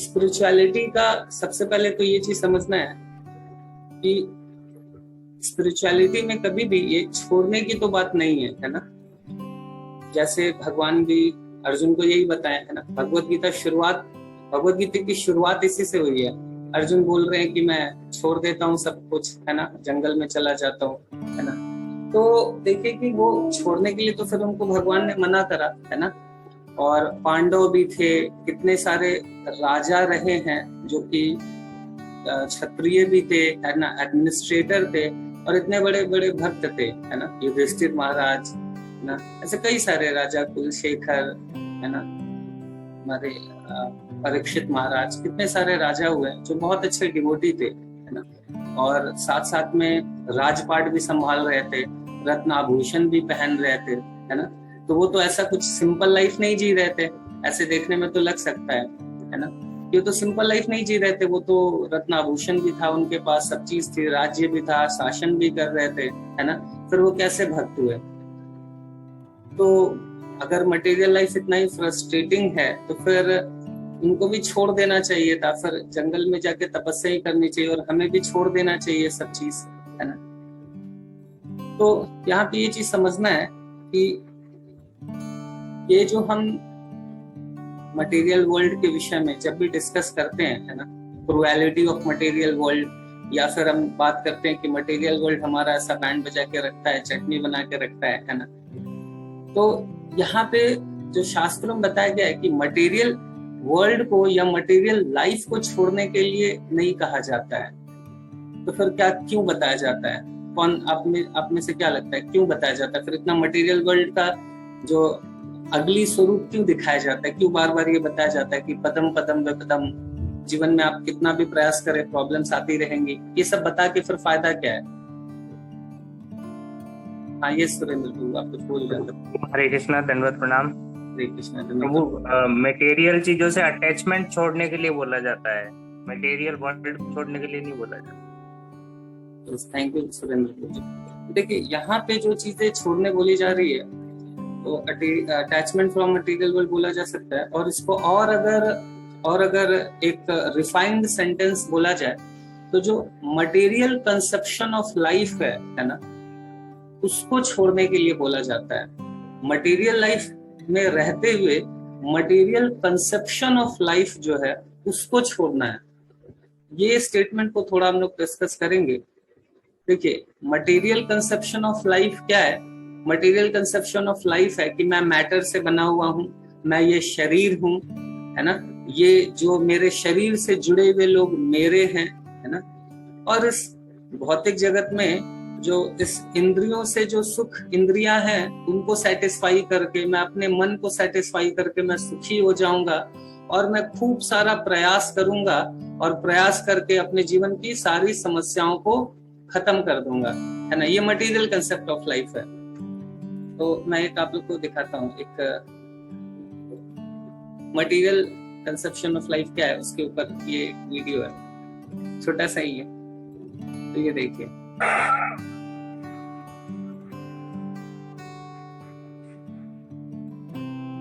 Spirituality का सबसे पहले तो ये चीज समझना है कि स्पिरिचुअलिटी में कभी भी ये छोड़ने की तो बात नहीं है ना। जैसे भगवान भी अर्जुन को यही बताया है ना, भगवत गीता की शुरुआत इसी से हुई है। अर्जुन बोल रहे हैं कि मैं छोड़ देता हूँ सब कुछ, है ना, जंगल में चला जाता हूँ, है ना। तो देखिए कि वो छोड़ने के लिए तो फिर उनको भगवान ने मना करा, है ना। और पांडव भी थे, कितने सारे राजा रहे हैं जो कि क्षत्रिय भी थे, है ना, एडमिनिस्ट्रेटर थे, और इतने बड़े बड़े भक्त थे, है ना, युधिष्ठिर महाराज, है ना, ऐसे कई सारे राजा, कुलशेखर, है ना, हमारे परीक्षित महाराज, कितने सारे राजा हुए जो बहुत अच्छे डिवोटी थे, है ना। और साथ साथ में राजपाट भी संभाल रहे थे, रत्न आभूषण भी पहन रहे थे, है ना। तो वो तो ऐसा कुछ सिंपल लाइफ नहीं जी रहे थे, ऐसे देखने में तो लग सकता है ना। ये तो सिंपल लाइफ नहीं जी रहे थे, वो तो रत्न आभूषण भी था उनके पास, सब चीज थी, राज्य भी था, शासन भी कर रहे थे, है ना। फिर वो कैसे भक्त हुए? तो अगर मटेरियल लाइफ इतना ही फ्रस्ट्रेटिंग है तो फिर उनको भी छोड़ देना चाहिए था, फिर जंगल में जाके तपस्या ही करनी चाहिए, और हमें भी छोड़ देना चाहिए सब चीज, है ना। तो यहाँ पे ये चीज समझना है कि ये जो हम मटेरियल वर्ल्ड के विषय में जब भी डिस्कस करते हैं, है ना, क्रुएलिटी ऑफ मटेरियल वर्ल्ड, या फिर हम बात करते हैं कि मटेरियल वर्ल्ड हमारा ऐसा बैंड बजा के रखता है, चटनी बना के रखता है ना। तो यहाँ पे जो शास्त्रों में बताया गया है कि मटेरियल वर्ल्ड को या मटेरियल लाइफ को छोड़ने के लिए नहीं कहा जाता है, तो फिर क्या क्यों बताया जाता है? कौन आप में से क्या लगता है क्यों बताया जाता है? फिर इतना मटेरियल वर्ल्ड का जो अगली स्वरूप क्यों दिखाया जाता है? क्यों बार बार ये बताया जाता है कि पदम पदम विपदम, जीवन में आप कितना भी प्रयास करें प्रॉब्लम्स आती रहेंगी? ये सब बता के फिर फायदा क्या है? हाँ, ये सुरेंद्र आप कुछ बोल रहे थे। हरे कृष्णा, दंडवत प्रणाम। हरे कृष्णा। वो मटेरियल चीजों से अटैचमेंट छोड़ने के लिए बोला जाता है, मटेरियल वर्ल्ड छोड़ने के लिए नहीं बोला जाता। Thank you Surendra. देखिए यहाँ पे जो चीजें छोड़ने बोली जा रही है तो अटैचमेंट फ्रॉम मटेरियल वर्ल्ड बोला जा सकता है, और इसको और अगर एक रिफाइंड सेंटेंस बोला जाए तो जो मटेरियल कंसेप्शन ऑफ लाइफ है ना, उसको छोड़ने के लिए बोला जाता है। मटेरियल लाइफ में रहते हुए मटेरियल कंसेप्शन ऑफ लाइफ जो है उसको छोड़ना है। ये स्टेटमेंट को थोड़ा हम लोग डिस्कस करेंगे। देखिए, मटेरियल कंसेप्शन ऑफ लाइफ क्या है? मटेरियल कंसेप्शन ऑफ लाइफ है कि मैं मैटर से बना हुआ हूं, मैं ये शरीर हूं, है ना, ये जो मेरे शरीर से जुड़े हुए लोग मेरे हैं, है ना। और इस भौतिक जगत में जो इस इंद्रियों से जो सुख इंद्रियां हैं उनको सेटिस्फाई करके, मैं अपने मन को सेटिस्फाई करके मैं सुखी हो जाऊंगा, और मैं खूब सारा प्रयास करूंगा, और प्रयास करके अपने जीवन की सारी समस्याओं को खत्म कर दूंगा, है ना। ये मटेरियल कंसेप्ट ऑफ लाइफ है। तो मैं एक आप लोग को दिखाता हूँ, एक मटेरियल कंसेप्शन ऑफ लाइफ क्या है उसके ऊपर ये वीडियो है, छोटा सा ही है, तो ये देखिए।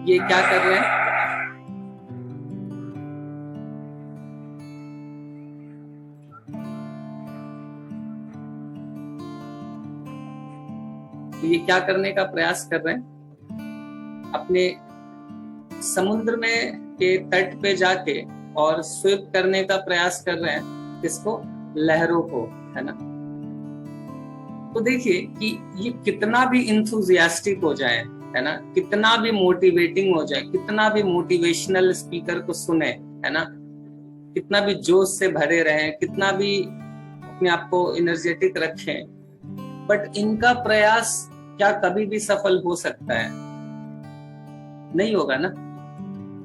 ये क्या कर रहे हैं? ये क्या करने का प्रयास कर रहे हैं? अपने समुद्र में के तट पे जाके और स्विप करने का प्रयास कर रहे हैं, किसको? लहरों को, है ना। तो देखिए कि ये कितना भी इंथुजियास्टिक हो जाए, है ना, कितना भी मोटिवेटिंग हो जाए, कितना भी मोटिवेशनल स्पीकर को सुने, है ना, कितना भी जोश से भरे रहें, कितना भी अपने आप को एनर्जेटिक रखें, बट इनका प्रयास क्या कभी भी सफल हो सकता है? नहीं होगा ना।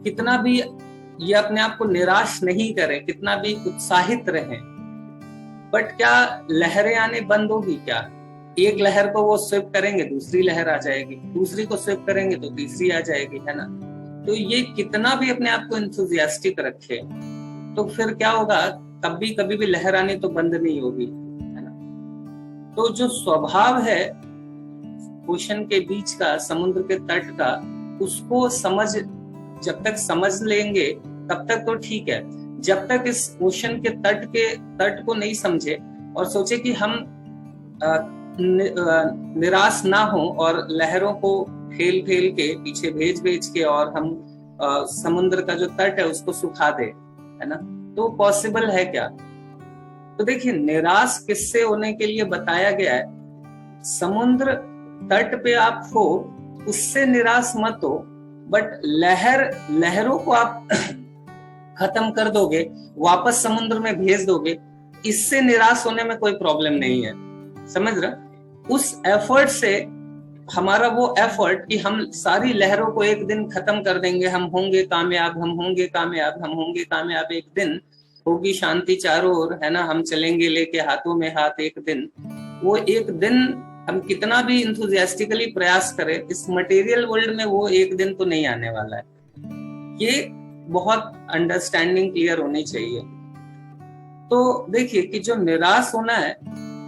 कितना भी ये अपने आप को निराश नहीं करें, कितना भी उत्साहित रहें, बट क्या लहरें आने बंद होगी? क्या एक लहर को वो स्विप करेंगे दूसरी लहर आ जाएगी, दूसरी को स्विप करेंगे तो तीसरी आ जाएगी, है ना। तो ये कितना भी अपने आप को एंथुसियास्टिक रखे तो फिर क्या होगा? कभी भी लहर आनी तो बंद नहीं होगी, है ना। तो जो स्वभाव है ओशन के बीच का, समुद्र के तट का, उसको जब तक समझ लेंगे तब तक तो ठीक है, जब तक इस ओशन के तट को नहीं समझे और सोचे कि हम निराश ना हो और लहरों को फेल के पीछे भेज के और हम समुद्र का जो तट है उसको सुखा दे, है ना, तो पॉसिबल है क्या? तो देखिए, निराश किससे होने के लिए बताया गया है, समुद्र तट पे आप हो उससे निराश मत हो, बट लहरों को आप खत्म कर दोगे, वापस समुद्र में भेज दोगे, इससे निराश होने में कोई प्रॉब्लम नहीं है। समझ रहे? उस एफर्ट से, हमारा वो एफर्ट कि हम सारी लहरों को एक दिन खत्म कर देंगे, हम होंगे कामयाब, हम होंगे कामयाब, हम होंगे कामयाब, एक दिन होगी शांति चारों ओर, है ना, हम चलेंगे लेके हाथों में हाथ एक दिन, वो एक दिन हम कितना भी इंथुजियास्टिकली प्रयास करें, इस मटेरियल वर्ल्ड में वो एक दिन तो नहीं आने वाला है। ये बहुत अंडरस्टैंडिंग क्लियर होनी चाहिए। तो देखिए कि जो निराश होना है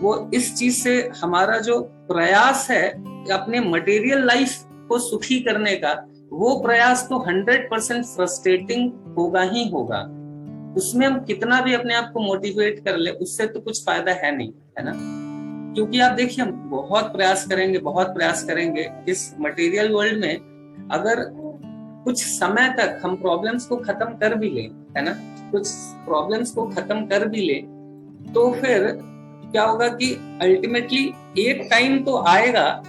वो इस चीज से, हमारा जो प्रयास है अपने मटेरियल लाइफ को सुखी करने का, वो प्रयास तो 100% फ्रस्ट्रेटिंग होगा ही होगा। उसमें हम कितना भी अपने आप को मोटिवेट कर ले, उससे तो कुछ फायदा है नहीं, है ना। क्योंकि आप देखिए, हम बहुत प्रयास करेंगे इस मटेरियल वर्ल्ड में, अगर कुछ समय तक हम प्रॉब्लम्स को खत्म कर भी लें, है ना, कुछ प्रॉब्लम्स को खत्म कर भी लें, तो फिर क्या होगा कि अल्टीमेटली एक टाइम तो आएगा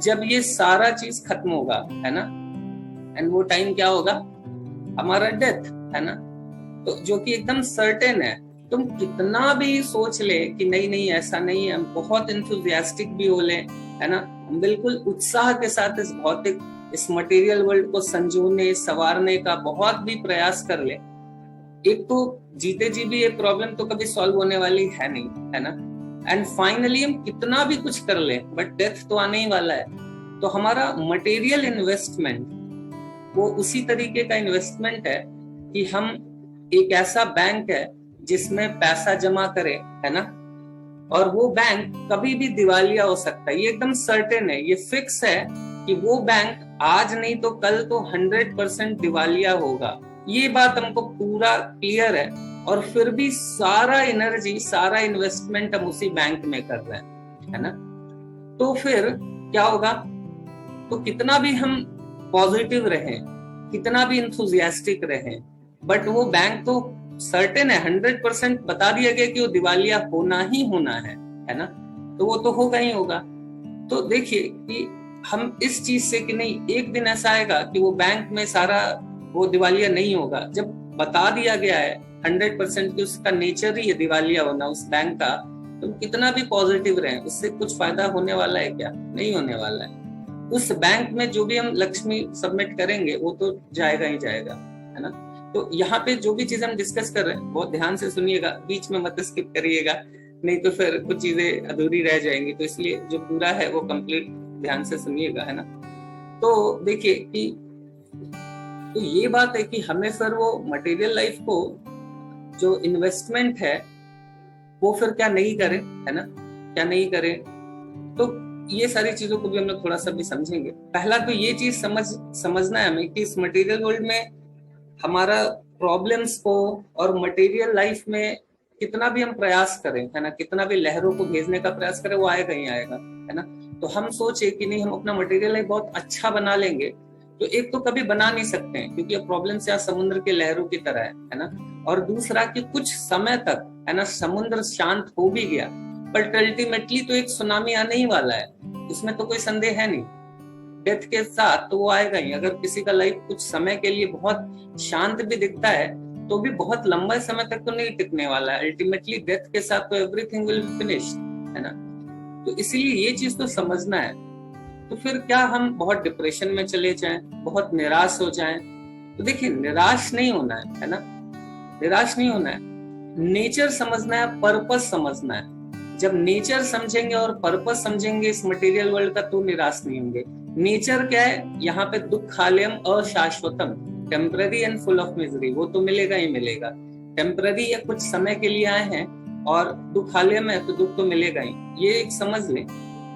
जब ये सारा चीज खत्म होगा, है ना, एंड वो टाइम क्या होगा, हमारा डेथ, है ना। तो जो कि एकदम सर्टेन है। तुम कितना भी सोच ले कि नहीं ऐसा नहीं है, हम बहुत इंथुजियास्टिक भी हो ले, है ना, हम बिल्कुल उत्साह के साथ इस भौतिक, इस मटेरियल वर्ल्ड को संजोने संवारने का बहुत भी प्रयास कर ले, एक तो जीते जी भी ये प्रॉब्लम तो कभी सॉल्व होने वाली है नहीं, है ना। एंड फाइनली हम कितना भी कुछ कर ले, बट डेथ तो आने ही वाला है। तो हमारा मटेरियल इन्वेस्टमेंट वो उसी तरीके का इन्वेस्टमेंट है कि हम एक ऐसा बैंक है जिसमें पैसा जमा करें, है ना, और वो बैंक कभी भी दिवालिया हो सकता है, ये एकदम सर्टेन है, ये फिक्स है कि वो बैंक आज नहीं तो कल तो 100% दिवालिया होगा। ये बात हमको पूरा क्लियर है, और फिर भी सारा एनर्जी, सारा इन्वेस्टमेंट हम उसी बैंक में कर रहे हैं, है ना। तो फिर क्या होगा, तो कितना भी हम पॉजिटिव रहें, कितना भी इंथुजियास्टिक रहें, बट वो बैंक तो सर्टेन है, 100% बता दिया गया कि वो दिवालिया होना ही होना है ना, तो वो तो होगा ही होगा। तो देखिए कि हम इस चीज से कि नहीं, एक दिन ऐसा आएगा कि वो बैंक में सारा वो दिवालिया नहीं होगा, जब बता दिया गया है 100% कि उसका नेचर ही है दिवालिया होना उस बैंक का, तो कितना भी पॉजिटिव रहे, उससे कुछ फायदा होने वाला है क्या? नहीं होने वाला है। उस बैंक में जो भी हम लक्ष्मी सबमिट करेंगे वो तो जाएगा ही जाएगा, है ना। तो यहाँ पे जो भी चीज हम डिस्कस कर रहे हैं बहुत ध्यान से सुनिएगा, बीच में मत स्किप करिएगा, नहीं तो फिर कुछ चीजें अधूरी रह जाएंगी। तो इसलिए जो पूरा है वो कंप्लीट ध्यान से सुनिएगा, है ना। तो देखिए कि तो ये बात है कि हमें फिर वो मटेरियल लाइफ को जो इन्वेस्टमेंट है वो फिर क्या नहीं करें, है ना, क्या नहीं करें। तो ये सारी चीजों को भी हम लोग थोड़ा सा भी समझेंगे। पहला तो ये चीज समझना है हमें कि इस मटेरियल वर्ल्ड में हमारा प्रॉब्लम्स को और मटेरियल लाइफ में कितना भी हम प्रयास करें, है ना, कितना भी लहरों को भेजने का प्रयास करें, वो आएगा ही आएगा, है ना। तो हम सोचे कि नहीं, हम अपना मटेरियल लाइफ बहुत अच्छा बना लेंगे, तो एक तो कभी बना नहीं सकते हैं क्योंकि प्रॉब्लम्स यहाँ समुद्र के लहरों की तरह है ना। और दूसरा कि कुछ समय तक, है ना, समुद्र शांत हो भी गया, बट अल्टीमेटली तो एक सुनामी आने ही वाला है, उसमें तो कोई संदेह है नहीं। डेथ के साथ तो वो आएगा ही। अगर किसी का लाइफ कुछ समय के लिए बहुत शांत भी दिखता है तो भी बहुत लंबा समय तक तो नहीं टिकने वाला है। अल्टीमेटली डेथ के साथ तो एवरीथिंग विल फिनिश, है ना। तो इसीलिए ये चीज तो समझना है। तो फिर क्या हम बहुत डिप्रेशन में चले जाएं, बहुत निराश हो जाएं? तो देखिए, निराश नहीं होना है ना, निराश नहीं होना है। नेचर समझना है, पर्पस समझना है। जब नेचर समझेंगे और पर्पस समझेंगे इस मटेरियल वर्ल्ड का, तो निराश नहीं होंगे। नेचर क्या है? यहाँ पे दुखालयम अशाश्वतम, temporary and full of misery, वो तो मिलेगा ही मिलेगा। टेम्पररी या कुछ समय के लिए आए हैं, और दुखालयम है तो दुख तो मिलेगा ही, ये एक समझ लें।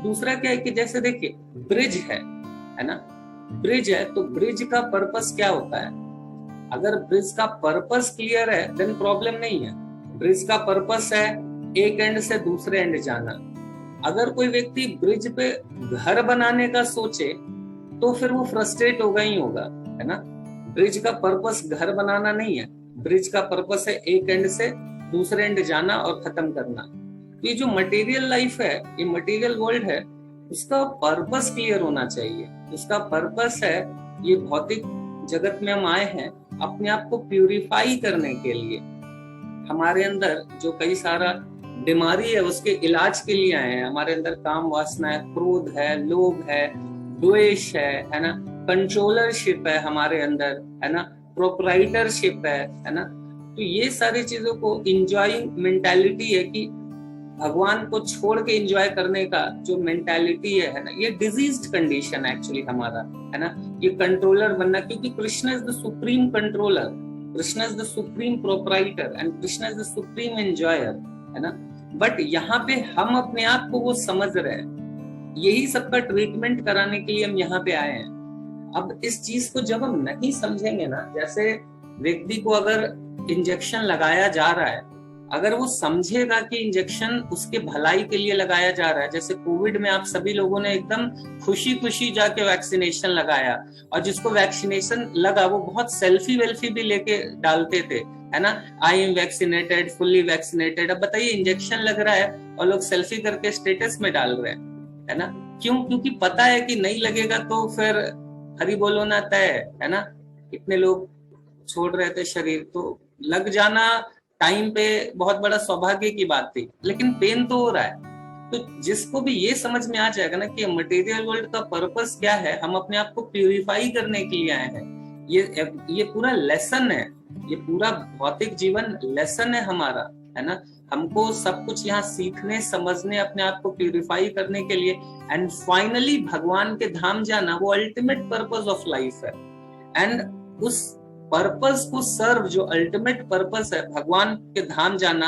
दूसरा क्या है कि जैसे देखिए ब्रिज है ना, ब्रिज है तो ब्रिज का पर्पस क्या होता है? अगर ब्रिज का पर्पस क्लियर है देन प्रॉब्लम नहीं है। ब्रिज का पर्पस है एक एंड से दूसरे एंड जाना। अगर कोई व्यक्ति ब्रिज पे घर बनाने का सोचे तो फिर वो फ्रस्ट्रेट होगा ही होगा, है ना। ब्रिज का पर्पस घर बनाना नहीं है, ब्रिज का पर्पस है एक एंड से दूसरे एंड जाना और खत्म करना। तो ये जो मटेरियल लाइफ है, ये मटेरियल वर्ल्ड है, उसका पर्पस क्लियर होना चाहिए। उसका पर्पस है, ये भौतिक जगत में हम आए हैं अपने आप को प्यूरिफाई करने के लिए। हमारे अंदर जो कई सारा बीमारी है उसके इलाज के लिए आए हैं। हमारे अंदर काम वासना है, क्रोध है, लोभ है, द्वेष है ना, कंट्रोलरशिप है हमारे अंदर, है ना, प्रोप्राइटरशिप है ना। तो ये सारी चीजों को इंजॉयिंग मेंटालिटी है कि भगवान को छोड़ के एंजॉय करने का जो मेंटालिटी है ना, ये डिजीज्ड कंडीशन है एक्चुअली हमारा, है ना। ये कंट्रोलर बनना, क्योंकि Krishna is the supreme controller, Krishna is the supreme proprietor and Krishna is the supreme enjoyer, है ना। बट यहाँ पे हम अपने आप को वो समझ रहे हैं, यही सबका ट्रीटमेंट कराने के लिए हम यहाँ पे आए हैं। अब इस चीज को जब हम नहीं समझेंगे ना, जैसे व्यक्ति को अगर इंजेक्शन लगाया जा रहा है, अगर वो समझेगा कि इंजेक्शन उसके भलाई के लिए लगाया जा रहा है, जैसे कोविड में आप सभी लोगों ने एकदम खुशी खुशी जाके वैक्सीनेशन लगाया, और जिसको वैक्सीनेशन लगा वो बहुत सेल्फी वेल्फी भी लेके डालते थे, है ना, I am vaccinated, fully vaccinated. अब बताइए इंजेक्शन लग रहा है और लोग सेल्फी करके स्टेटस में डाल रहे हैं, है ना। क्यों? क्योंकि पता है कि नहीं लगेगा तो फिर हरि बोलो ना तय, है ना। इतने लोग छोड़ रहे थे शरीर, तो लग जाना टाइम पे बहुत बड़ा सौभाग्य की बात थी, लेकिन पेन तो हो रहा है। तो जिसको भी ये समझ में आ जाएगा ना कि मटेरियल वर्ल्ड का पर्पस क्या है, हम अपने आप को प्यूरिफाई करने के लिए आए हैं, ये पूरा लेसन है, ये पूरा भौतिक जीवन लेसन है हमारा, है ना। हमको सब कुछ यहाँ सीखने, समझने, अपने आप को प्यूरिफाई करने के लिए, एंड फाइनली भगवान के धाम जाना, वो अल्टीमेट पर्पस ऑफ लाइफ है। एंड उस पर्पस को सर्व, जो अल्टीमेट पर्पस है भगवान के धाम जाना,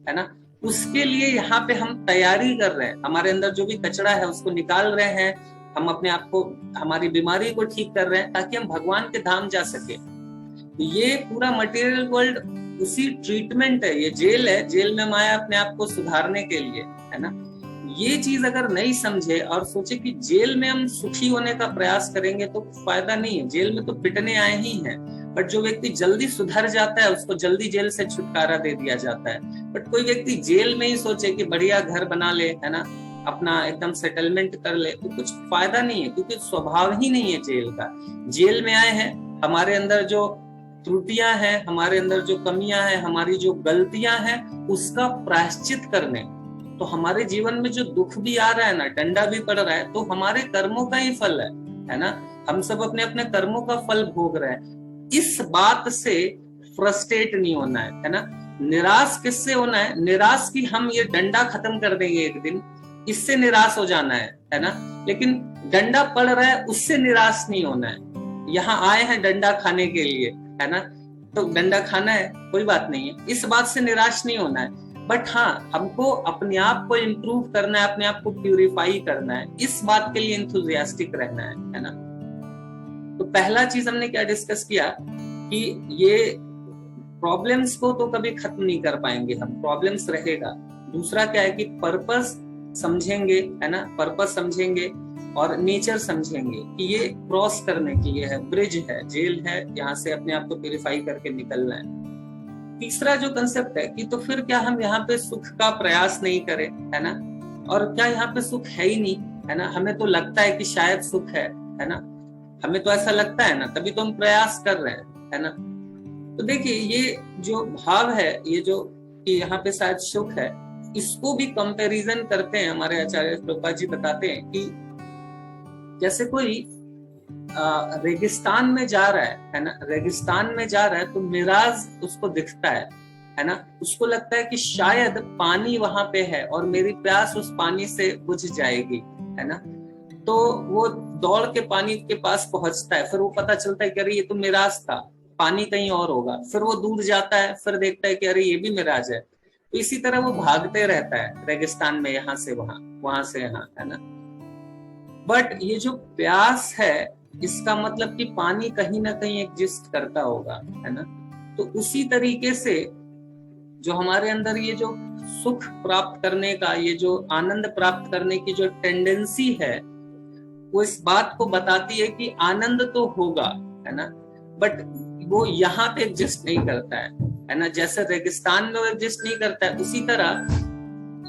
है ना, उसके लिए यहाँ पे हम तैयारी कर रहे हैं। हमारे अंदर जो भी कचरा है उसको निकाल रहे हैं, हम अपने आप को, हमारी बीमारी को ठीक कर रहे हैं ताकि हम भगवान के धाम जा सके। ये पूरा मटेरियल वर्ल्ड उसी ट्रीटमेंट है, ये जेल है, जेल में हम आए अपने आप को सुधारने के लिए, है ना। ये चीज अगर नहीं समझे और सोचे कि जेल में हम सुखी होने का प्रयास करेंगे तो फायदा नहीं है। जेल में तो पिटने आए ही हैं, बट जो व्यक्ति जल्दी सुधर जाता है उसको जल्दी जेल से छुटकारा दे दिया जाता है। बट कोई व्यक्ति जेल में ही सोचे कि बढ़िया घर बना ले, है ना, अपना एकदम सेटलमेंट कर ले, तो कुछ फायदा नहीं है, क्योंकि स्वभाव ही नहीं है जेल का। जेल में आए हैं, हमारे अंदर जो त्रुटियां हैं, हमारे अंदर जो कमियां हैं, हमारी जो गलतियां हैं, उसका प्रायश्चित करने। तो हमारे जीवन में जो दुख भी आ रहा है ना, डंडा भी पड़ रहा है, तो हमारे कर्मों का ही फल है ना। हम सब अपने अपने कर्मों का फल भोग रहे हैं। इस बात से फ्रस्ट्रेट नहीं होना है ना। निराश किससे होना है? निराश की हम ये डंडा खत्म कर देंगे एक दिन, इससे निराश हो जाना है ना। लेकिन डंडा पड़ रहा है उससे निराश नहीं होना है। यहाँ आए हैं डंडा खाने के लिए, है ना, तो डंडा खाना है, कोई बात नहीं है, इस बात से निराश नहीं होना है। बट हाँ, हमको अपने आप को इम्प्रूव करना है, अपने आप को प्यूरिफाई करना है, इस बात के लिए इंथुजियास्टिक रहना है ना। तो पहला चीज हमने क्या डिस्कस किया कि ये प्रॉब्लम्स को तो कभी खत्म नहीं कर पाएंगे हम, प्रॉब्लम्स रहेगा। दूसरा क्या है कि पर्पस समझेंगे, है ना, पर्पस समझेंगे और नेचर समझेंगे कि ये क्रॉस करने के लिए है, ब्रिज है, जेल है, यहाँ से अपने आप को प्यूरिफाई करके निकलना है। तीसरा जो कंसेप्ट है कि तो फिर क्या हम यहाँ पे सुख का प्रयास नहीं करें, है ना, और क्या यहाँ पे सुख है ही नहीं, है ना। हमें तो लगता है कि शायद सुख है ना, हमें तो ऐसा लगता है ना, तभी तो हम प्रयास कर रहे हैं, है ना। तो देखिए ये जो भाव है, ये जो कि यहाँ पे शायद सुख है, इसको भी कंपैरिजन करते हैं हमारे आचार्य प्रभुपाद जी, बताते हैं कि जैसे कोई रेगिस्तान में जा रहा है ना, रेगिस्तान में जा रहा है तो मिराज उसको दिखता है ना, उसको लगता है कि शायद पानी वहां पे है और मेरी प्यास उस पानी से बुझ जाएगी, है ना। तो वो दौड़ के पानी के पास पहुंचता है, फिर वो पता चलता है कि अरे ये तो मिराज था, पानी कहीं और होगा। फिर वो दूर जाता है, फिर देखता है कि अरे ये भी मिराज है। तो इसी तरह वो भागते रहता है रेगिस्तान में, यहाँ से वहां, वहां से यहाँ, है ना। बट ये जो प्यास है इसका मतलब कि पानी कहीं ना कहीं एग्जिस्ट करता होगा, है ना। तो उसी तरीके से जो हमारे अंदर ये जो सुख प्राप्त करने का, ये जो आनंद प्राप्त करने की जो टेंडेंसी है, वो इस बात को बताती है कि आनंद तो होगा, है ना, बट वो यहाँ पे एग्जिस्ट नहीं करता है ना। जैसे रेगिस्तान में वो एग्जिस्ट नहीं करता है, उसी तरह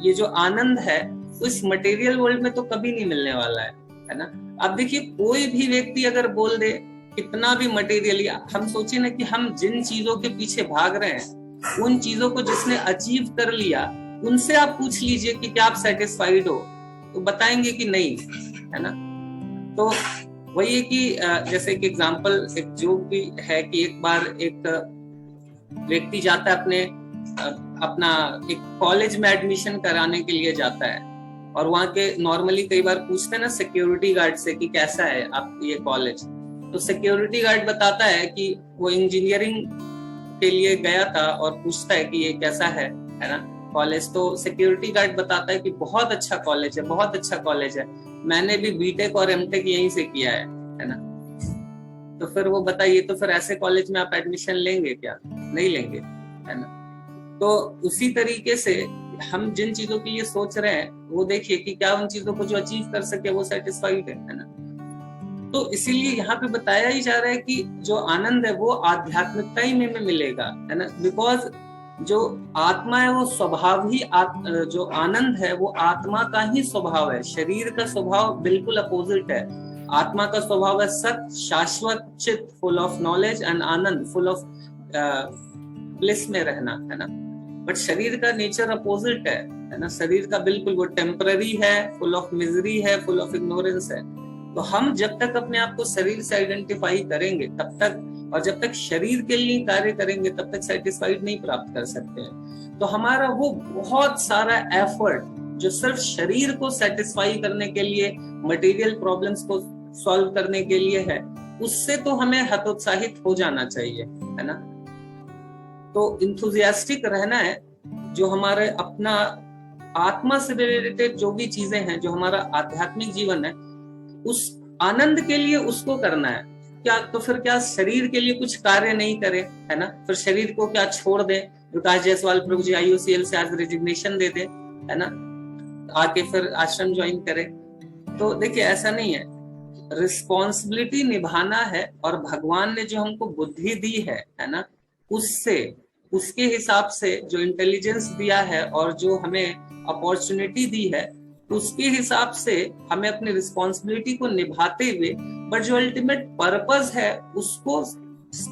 ये जो आनंद है उस मटेरियल वर्ल्ड में तो कभी नहीं मिलने वाला है ना। अब देखिए, कोई भी व्यक्ति अगर बोल दे, कितना भी मटेरियली, हम सोचे ना कि हम जिन चीजों के पीछे भाग रहे हैं, उन चीजों को जिसने अचीव कर लिया, उनसे आप पूछ लीजिए कि क्या आप सेटिस्फाइड हो, तो बताएंगे कि नहीं, है ना। तो वही है कि जैसे एक एग्जांपल, एक जोक भी है कि एक बार एक व्यक्ति जाता है अपना एक कॉलेज में एडमिशन कराने के लिए जाता है, और वहाँ के नॉर्मली कई बार पूछते हैं ना सिक्योरिटी गार्ड से कि कैसा है आप ये कॉलेज, तो सिक्योरिटी गार्ड बताता है कि वो इंजीनियरिंग के लिए गया था और पूछता है कि ये कैसा है ना कॉलेज। तो सिक्योरिटी गार्ड बताता है कि बहुत अच्छा कॉलेज है, बहुत अच्छा कॉलेज है, मैंने भी बीटेक और एमटेक यहीं से किया है ना। तो फिर वो बताइए, तो फिर ऐसे कॉलेज में आप एडमिशन लेंगे क्या? नहीं लेंगे, है ना। तो उसी तरीके से हम जिन चीजों के लिए सोच रहे हैं, वो देखिए कि क्या उन चीजों को जो अचीव कर सके वो सेटिस्फाइड है ना। तो इसीलिए यहाँ पे बताया ही जा रहा है कि जो आनंद है वो आध्यात्मिकता ही में मिलेगा, है ना। बिकॉज जो आत्मा है वो स्वभाव ही जो आनंद है वो आत्मा का ही स्वभाव है। शरीर का स्वभाव बिल्कुल अपोजिट है। आत्मा का स्वभाव है सत्य, शाश्वत, चित, full of knowledge and Anand, full of bliss में रहना, है ना। बट शरीर का नेचर अपोजिट है ना। शरीर का बिल्कुल वो टेम्पररी है, फुल ऑफ मिजरी है, फुल ऑफ इग्नोरेंस है। तो हम जब तक अपने आप को शरीर से आइडेंटिफाई करेंगे तब तक, और जब तक शरीर के लिए कार्य करेंगे तब तक सेटिस्फाइड नहीं प्राप्त कर सकते हैं। तो हमारा वो बहुत सारा एफर्ट जो सिर्फ शरीर को सेटिस्फाई करने के लिए, मटेरियल प्रॉब्लम्स को सॉल्व करने के लिए है, उससे तो हमें हतोत्साहित हो जाना चाहिए, है ना। तो इंथुजियास्टिक रहना है, जो हमारे अपना आत्मा से रिलेटेड जो भी चीजें हैं, जो हमारा आध्यात्मिक जीवन है, उस आनंद के लिए उसको करना है। क्या तो फिर क्या शरीर के लिए कुछ कार्य नहीं करे, है ना। फिर शरीर को क्या छोड़ दे, विकास जायसवाल प्रभु जी IOCL से आज रेजिग्नेशन दे दे, है ना, आके फिर आश्रम ज्वाइन करे। तो देखिए ऐसा नहीं है, रिस्पॉन्सिबिलिटी निभाना है, और भगवान ने जो हमको बुद्धि दी है ना, उससे, उसके हिसाब से जो इंटेलिजेंस दिया है और जो हमें अपॉर्चुनिटी दी है, उसके हिसाब से हमें अपनी रिस्पॉन्सिबिलिटी को निभाते हुए, बट जो अल्टीमेट पर्पस है उसको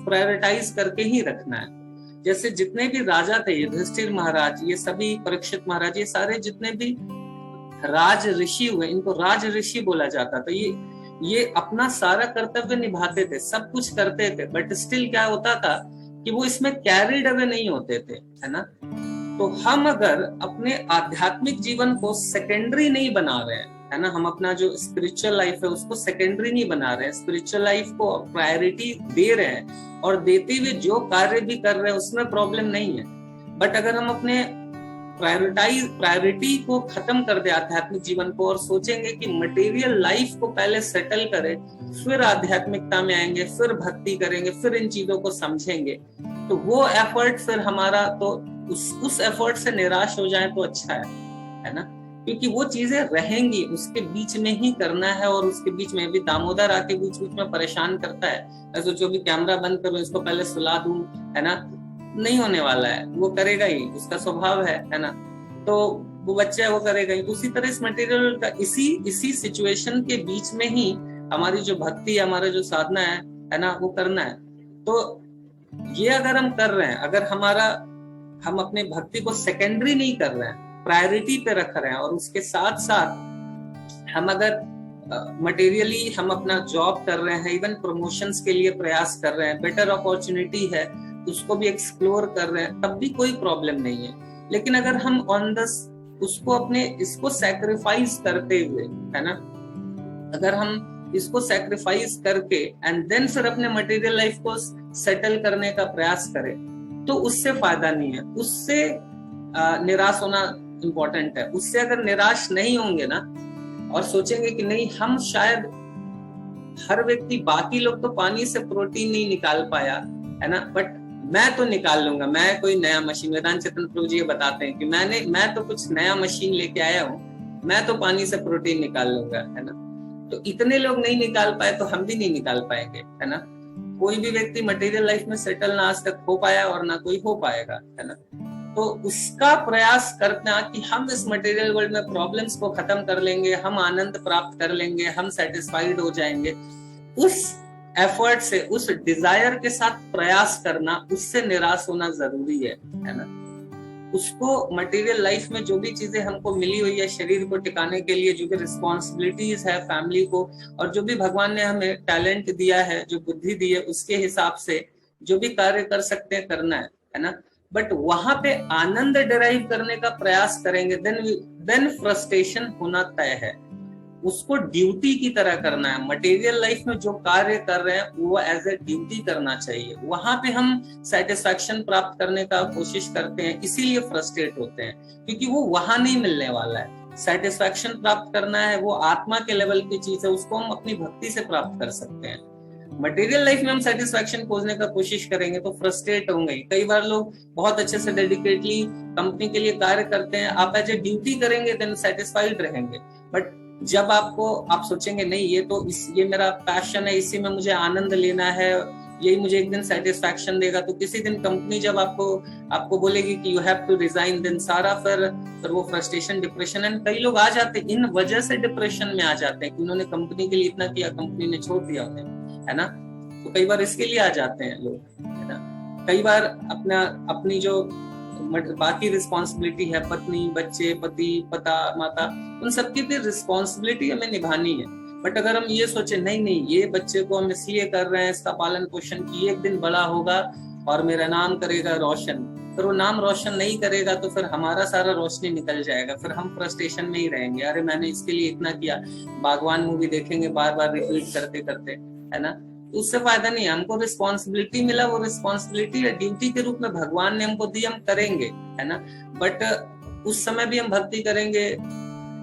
प्रायोरिटाइज करके ही रखना है। जैसे जितने भी राजा थे, युधिष्ठिर महाराज, ये सभी, परीक्षित महाराज, ये सारे जितने भी राज ऋषि हुए, इनको राज ऋषि बोला जाता था। ये अपना सारा कर्तव्य निभाते थे, सब कुछ करते थे, बट स्टिल क्या होता था कि वो इसमें कैरिड अवे नहीं होते थे, है ना। तो हम अगर अपने आध्यात्मिक जीवन को सेकेंडरी नहीं बना रहे हैं, है ना, हम अपना जो स्पिरिचुअल लाइफ है उसको सेकेंडरी नहीं बना रहे हैं, स्पिरिचुअल लाइफ को प्रायोरिटी दे रहे हैं, और देते हुए जो कार्य भी कर रहे हैं उसमें प्रॉब्लम नहीं है। बट अगर हम अपने प्रायोरिटी को खत्म कर दे आध्यात्मिक जीवन को, और सोचेंगे कि मटेरियल लाइफ को पहले सेटल करें, फिर आध्यात्मिकता में आएंगे, फिर भक्ति करेंगे, फिर इन चीजों को समझेंगे, तो वो एफर्ट फिर हमारा, तो उस एफर्ट से निराश हो जाए तो अच्छा है ना। क्योंकि वो चीजें रहेंगी, उसके बीच में ही करना है, और उसके बीच में भी दामोदर आके बीच बीच में परेशान करता है, ऐसे जो भी कैमरा बंद करो, इसको पहले सुला दूं, है ना, नहीं होने वाला है, वो करेगा ही, उसका स्वभाव है ना। तो वो बच्चा है, वो करेगा ही। उसी तरह इस मटेरियल का इसी सिचुएशन के बीच में ही हमारी जो भक्ति है, हमारा जो साधना है ना, वो करना है। तो ये अगर हम कर रहे हैं, अगर हम अपने भक्ति को सेकेंडरी नहीं कर रहे हैं, प्रायोरिटी पे रख रहे हैं, और उसके साथ साथ हम अगर मटेरियली हम अपना जॉब कर रहे हैं, इवन प्रमोशंस के लिए प्रयास कर रहे हैं, बेटर अपॉर्चुनिटी है उसको भी एक्सप्लोर कर रहे हैं, तब भी कोई प्रॉब्लम नहीं है। लेकिन अगर हम उसको अपने इसको सैक्रिफाइस करते हुए, है ना, अगर हम इसको सैक्रिफाइस करके एंड देन फिर अपने मटेरियल लाइफ को सेटल करने का प्रयास करें, तो उससे फायदा नहीं है, उससे निराश होना इम्पोर्टेंट है। उससे अगर निराश नहीं होंगे ना, और सोचेंगे कि नहीं, हम शायद हर व्यक्ति, बाकी लोग तो पानी से प्रोटीन नहीं निकाल पाया है ना, बट मैं तो निकाल लूंगा, मैं कोई नया मशीन, वेदांत चेतन प्रभु जी ये बताते हैं कि मैं तो कुछ नया मशीन लेके आया हूँ, मैं तो पानी से प्रोटीन निकाल लूंगा, है ना। तो इतने लोग नहीं निकाल पाए तो हम भी नहीं निकाल पाएंगे, है ना। कोई भी व्यक्ति मटेरियल लाइफ में सेटल ना आज तक हो पाया और ना कोई हो पाएगा, है ना। तो उसका प्रयास करना कि हम इस मटेरियल वर्ल्ड में प्रॉब्लम्स को खत्म कर लेंगे, हम आनंद प्राप्त कर लेंगे, हम सेटिस्फाइड हो जाएंगे, उस एफर्ट से, उस डिजायर के साथ प्रयास करना, उससे निराश होना जरूरी है ना। उसको मटेरियल लाइफ में जो भी चीजें हमको मिली हुई है शरीर को टिकाने के लिए, जो भी रिस्पॉन्सिबिलिटीज है फैमिली को, और जो भी भगवान ने हमें टैलेंट दिया है, जो बुद्धि दी है, उसके हिसाब से जो भी कार्य कर सकते हैं करना है ना। बट वहां पे आनंद डिराइव करने का प्रयास करेंगे, देन फ्रस्ट्रेशन होना तय है। उसको ड्यूटी की तरह करना है। मटेरियल लाइफ में जो कार्य कर रहे हैं वो एज ए ड्यूटी करना चाहिए। वहां पे हम सेटिस्फैक्शन प्राप्त करने का कोशिश करते हैं, इसीलिए फ्रस्ट्रेट होते हैं, क्योंकि वो वहां नहीं मिलने वाला है। सेटिस्फैक्शन प्राप्त करना है, वो आत्मा के लेवल की चीज है, उसको हम अपनी भक्ति से प्राप्त कर सकते हैं। मटेरियल लाइफ में हम सेटिस्फैक्शन खोजने का कोशिश करेंगे तो फ्रस्ट्रेट होंगे। कई बार लोग बहुत अच्छे से डेडिकेटली कंपनी के लिए कार्य करते हैं, आप एज ए ड्यूटी करेंगे देन सेटिस्फाइड रहेंगे। बट जब आप सोचेंगे नहीं ये मेरा पैशन है, इसी में मुझे आनंद लेना है, यही मुझे एक दिन सेटिस्फैक्शन देगा, तो किसी दिन कंपनी जब आपको बोलेगी कि you have to resign, then सारा फिर वो फ्रस्ट्रेशन, डिप्रेशन, एंड कई लोग आ जाते हैं इन वजह से डिप्रेशन में आ जाते हैं कि उन्होंने कंपनी के लिए इतना किया, कंपनी ने छोड़ दिया उन्हें, है ना। तो कई बार इसके लिए आ जाते हैं लोग, है ना। कई बार अपनी जो बाकी रिस्पॉन्सिबिलिटी है, पत्नी, बच्चे, पति, पिता, माता, उन सबकी भी रिस्पॉन्सिबिलिटी हमें निभानी है। बट अगर हम ये सोचे नहीं ये बच्चे को हम इसलिए कर रहे हैं, इसका पालन पोषण की, एक दिन बड़ा होगा और मेरा नाम करेगा रोशन, फिर वो नाम रोशन नहीं करेगा तो फिर हमारा सारा रोशनी निकल जाएगा, फिर हम फ्रस्ट्रेशन में ही रहेंगे, अरे मैंने इसके लिए इतना किया। बागवान मूवी देखेंगे बार बार रिपीट करते करते, है ना। तो उससे फायदा नहीं है। हमको रिस्पॉन्सिबिलिटी मिला, वो रिस्पॉन्सिबिलिटी है ड्यूटी के रूप में भगवान ने हमको दी, हम करेंगे, है ना। बट उस समय भी हम भक्ति करेंगे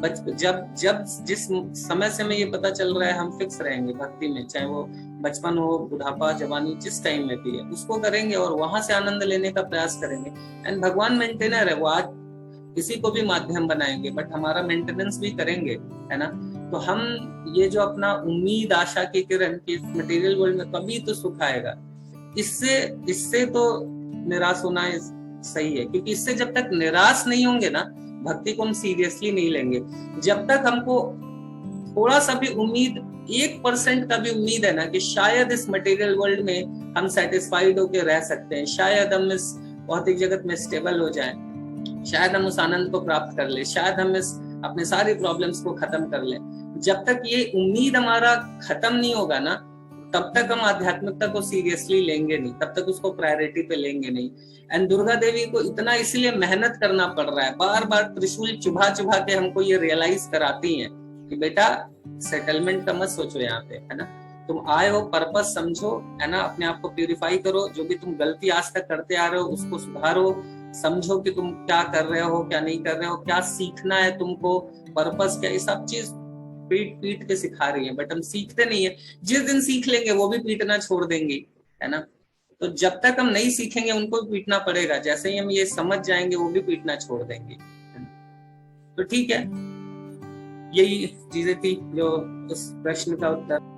जब जिस समय से हमें ये पता चल रहा है हम फिक्स रहेंगे भक्ति में, चाहे वो बचपन हो, बुढ़ापा, जवानी, जिस टाइम में भी है उसको करेंगे और वहां से आनंद लेने का प्रयास करेंगे। एंड भगवान मेंटेनर है, वो आज किसी को भी माध्यम बनाएंगे बट हमारा मेंटेनेंस भी करेंगे, है ना। तो हम ये जो अपना उम्मीद, आशा की किरण की मटेरियल वर्ल्ड में कभी तो सुख आएगा, इससे तो निराश होना सही है, क्योंकि इससे जब तक निराश नहीं होंगे ना, भक्ति को हम सीरियसली नहीं लेंगे। जब तक हमको थोड़ा सा भी उम्मीद, 1% का भी उम्मीद है ना कि शायद इस मटेरियल वर्ल्ड में हम सेटिस्फाइड होकर रह सकते हैं, शायद हम इस भौतिक जगत में स्टेबल हो जाएं, शायद हम उस आनंद को प्राप्त कर ले, शायद हम इस अपने सारी प्रॉब्लम्स को खत्म कर लें, जब तक ये उम्मीद हमारा खत्म नहीं होगा ना, तब तक हम आध्यात्मिकता को सीरियसली लेंगे नहीं, तब तक उसको प्रायोरिटी पे लेंगे नहीं। एंड दुर्गा देवी को इतना इसलिए मेहनत करना पड़ रहा है, बार बार त्रिशूल चुभा चुभा के हमको ये रियलाइज कराती हैं कि बेटा सेटलमेंट का मत सोचो यहाँ पे, है ना। तुम आए हो, पर्पस समझो, है ना, अपने आप को प्यूरिफाई करो, जो भी तुम गलती आज तक करते आ रहे हो उसको सुधारो, समझो कि तुम क्या कर रहे हो, क्या नहीं कर रहे हो, क्या सीखना है तुमको, पर्पस क्या, ये सब चीज पीट के सिखा रही है, बट हम सीखते नहीं है। जिस दिन सीख लेंगे वो भी पीटना छोड़ देंगे, है ना। तो जब तक हम नहीं सीखेंगे उनको भी पीटना पड़ेगा, जैसे ही हम ये समझ जाएंगे वो भी पीटना छोड़ देंगे। तो ठीक है, यही चीजें थी जो उस प्रश्न का उत्तर।